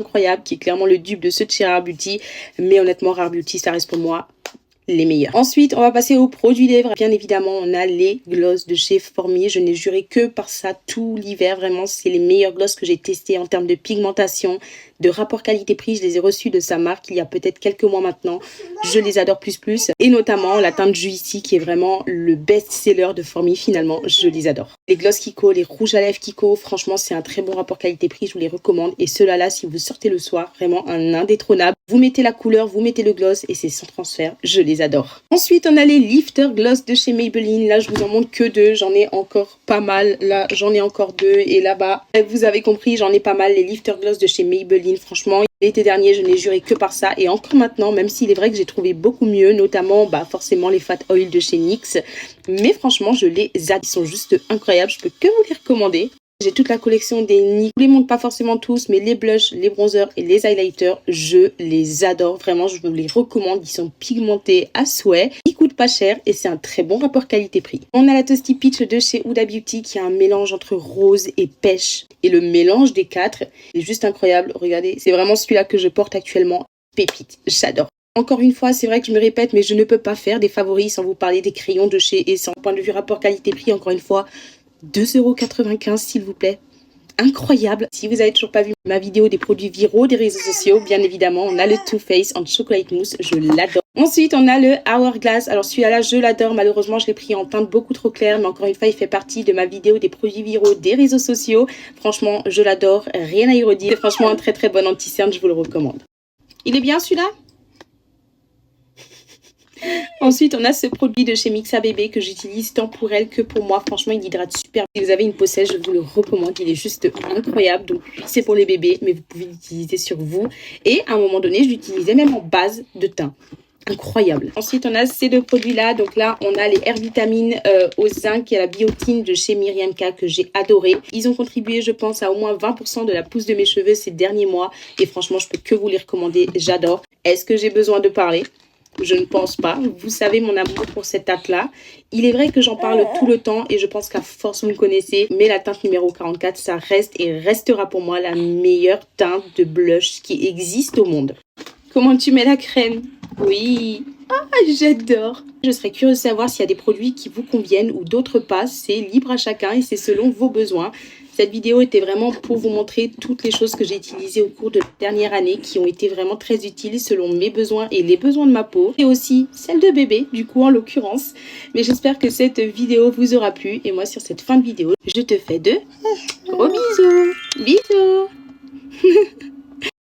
incroyable, qui est clairement le dupe de ceux de chez Rare Beauty. Mais honnêtement, Rare Beauty, ça reste pour moi les meilleurs. Ensuite, on va passer aux produits lèvres. Bien évidemment, on a les gloss de chez Formier. Je n'ai juré que par ça tout l'hiver. Vraiment, c'est les meilleurs gloss que j'ai testés en termes de pigmentation, de rapport qualité-prix. Je les ai reçus de sa marque il y a peut-être quelques mois maintenant. Je les adore plus. Et notamment la teinte Juicy qui est vraiment le best-seller de Formier finalement. Je les adore. Les gloss Kiko, les rouges à lèvres Kiko, franchement, c'est un très bon rapport qualité-prix. Je vous les recommande. Et ceux-là, si vous sortez le soir, vraiment un indétrônable. Vous mettez la couleur, vous mettez le gloss et c'est sans transfert. Je les adore. Ensuite, on a les Lifter Gloss de chez Maybelline. Là, je vous en montre que 2. J'en ai encore pas mal. Là, j'en ai encore 2. Et là-bas, vous avez compris, j'en ai pas mal. Les Lifter Gloss de chez Maybelline. Franchement, l'été dernier, je n'ai juré que par ça. Et encore maintenant, même s'il est vrai que j'ai trouvé beaucoup mieux, notamment forcément les Fat Oil de chez NYX. Mais franchement, je les adore. Ils sont juste incroyables. Je peux que vous les recommander. J'ai toute la collection des NYX. Je ne vous les montre pas forcément tous, mais les blushs, les bronzers et les highlighters, je les adore. Vraiment, je vous les recommande. Ils sont pigmentés à souhait. Ils coûtent pas cher et c'est un très bon rapport qualité-prix. On a la Toasty Peach de chez Huda Beauty qui a un mélange entre rose et pêche. Et le mélange des 4 est juste incroyable. Regardez, c'est vraiment celui-là que je porte actuellement. Pépite, j'adore. Encore une fois, c'est vrai que je me répète, mais je ne peux pas faire des favoris sans vous parler des crayons de chez Essence. Point de vue rapport qualité-prix, encore une fois, 2,95 € s'il vous plaît. Incroyable. Si vous n'avez toujours pas vu ma vidéo des produits viraux des réseaux sociaux, bien évidemment, on a le Too Faced en chocolate mousse. Je l'adore. Ensuite, on a le Hourglass. Alors celui-là, je l'adore. Malheureusement, je l'ai pris en teinte beaucoup trop claire. Mais encore une fois, il fait partie de ma vidéo des produits viraux des réseaux sociaux. Franchement, je l'adore. Rien à y redire. C'est franchement un très très bon anti-cerne. Je vous le recommande. Il est bien celui-là? Ensuite, on a ce produit de chez Mixa Bébé que j'utilise tant pour elle que pour moi. Franchement, il hydrate super. Si vous avez une peau sèche, je vous le recommande. Il est juste incroyable. Donc, c'est pour les bébés, mais vous pouvez l'utiliser sur vous. Et à un moment donné, je l'utilisais même en base de teint. Incroyable. Ensuite, on a ces 2 produits-là. Donc là, on a les Air Vitamines au zinc et à la biotine de chez Myriam K que j'ai adoré. Ils ont contribué, je pense, à au moins 20% de la pousse de mes cheveux ces derniers mois. Et franchement, je peux que vous les recommander. J'adore. Est-ce que j'ai besoin de parler ? Je ne pense pas. Vous savez mon amour pour cette teinte-là. Il est vrai que j'en parle tout le temps et je pense qu'à force vous me connaissez. Mais la teinte numéro 44, ça reste et restera pour moi la meilleure teinte de blush qui existe au monde. Comment tu mets la crème? Oui. Ah, j'adore. Je serais curieuse de savoir s'il y a des produits qui vous conviennent ou d'autres pas. C'est libre à chacun et c'est selon vos besoins. Cette vidéo était vraiment pour vous montrer toutes les choses que j'ai utilisées au cours de la dernière année qui ont été vraiment très utiles selon mes besoins et les besoins de ma peau. Et aussi celle de bébé, du coup en l'occurrence. Mais j'espère que cette vidéo vous aura plu. Et moi sur cette fin de vidéo, je te fais de gros bisous. Bisous.